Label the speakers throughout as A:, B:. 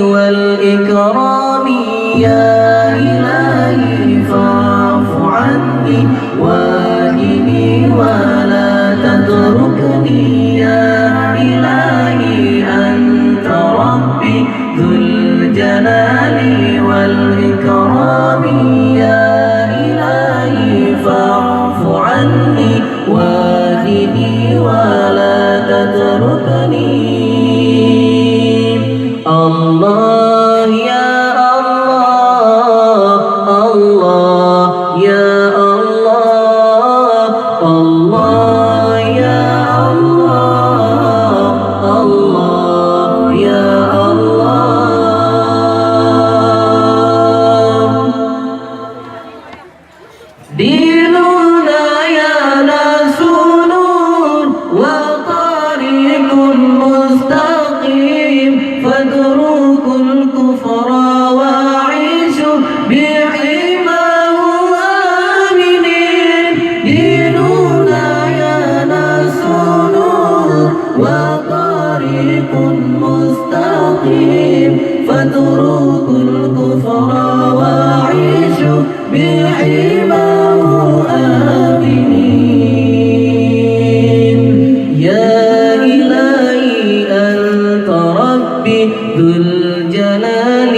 A: والإكرام يا إلهي فاعف عني واهدني ولا تتركني يا إلهي أنت ربي ذو الجلال والإكرام يا إلهي فاعف عني واهدني ولا تتركني. الله يا الله الله يا الله الله يا الله الله يا الله. ديننا يا ناس نور وطريق مستقيم فاتركوا الكفر وعيشوا بحماه آمنين. ديننا يا ناس نور وطريق مستقيم فاتركوا الكفر وعيشوا بحماه آمنين. يا إلهي أنت ربي ذو الجلال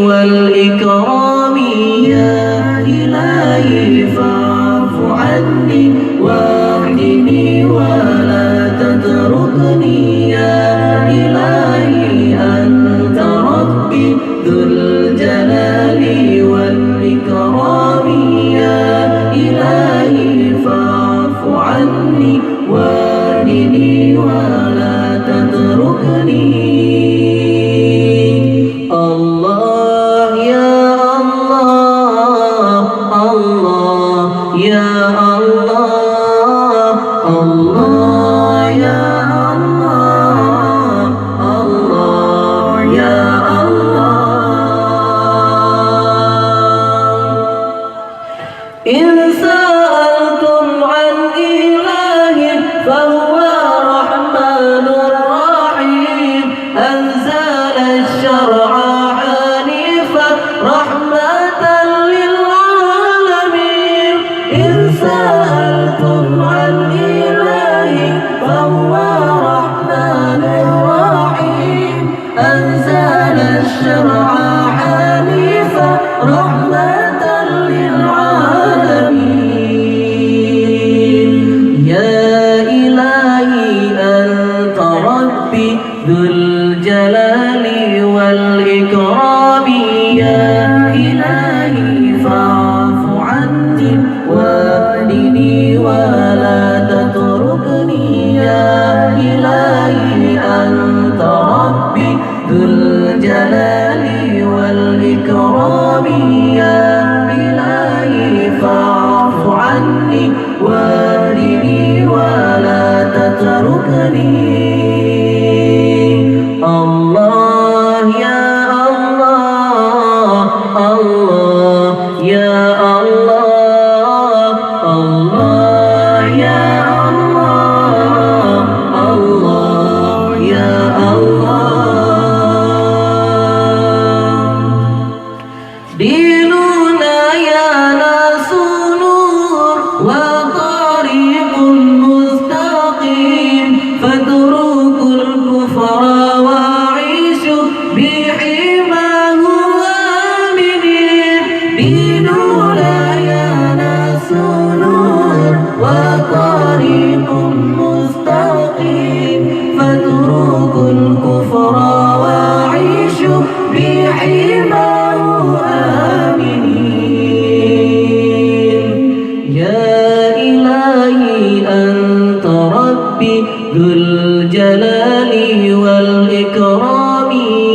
A: والإكرام يا إلهي فاعف عني واهدني ولا تتركني يا إلهي أنت ربي ذو الجلال والإكرام يا إلهي فاعف عني واهدني ولا تتركني. الله يا الله الله يا الله الله يا الله الله يا الله. إن سألتم عن إله فهو رحمن رحيم أنزل الشرع حنيفا رحمة للعالمين. إن سألتم عن إله فهو رحمن رحيم أنزل الشرع حنيفا رحمة للعالمين. يا إلهي أنت ربي ذو الجلال والإكرام يا إلهي فاعف عني واهدني ولا تتركني يا إلهي أنت ربي ذو الجلال والإكرام يا إلهي فاعف عني واهدني ولا تتركني. الله يا الله الله يا الله الله يا الله الله يا الله. ديننا يا ناس نور وطريق مستقيم فاتركوا الكفر وعيشوا بحماه آمنين. ديننا يا ناس نور وطريق مستقيم فاتركوا الكفر وعيشوا بحماه آمنين. يا إلهي أنت ربي ذو الجلال والإكرام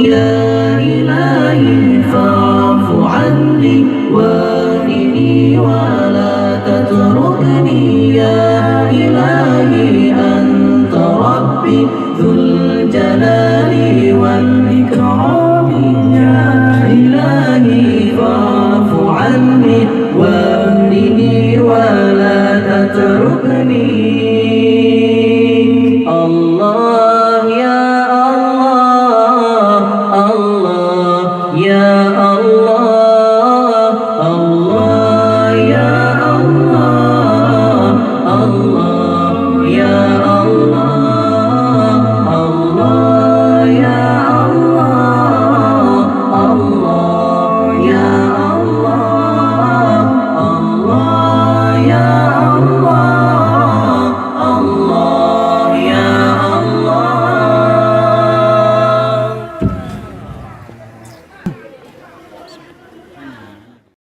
A: يا إلهي فاعف عني واهدني ولا تتركني يا إلهي أنت ربي ذو الجلال والإكرام يا إلهي فاعف عني واهدني ولا تتركني. الله يا الله يا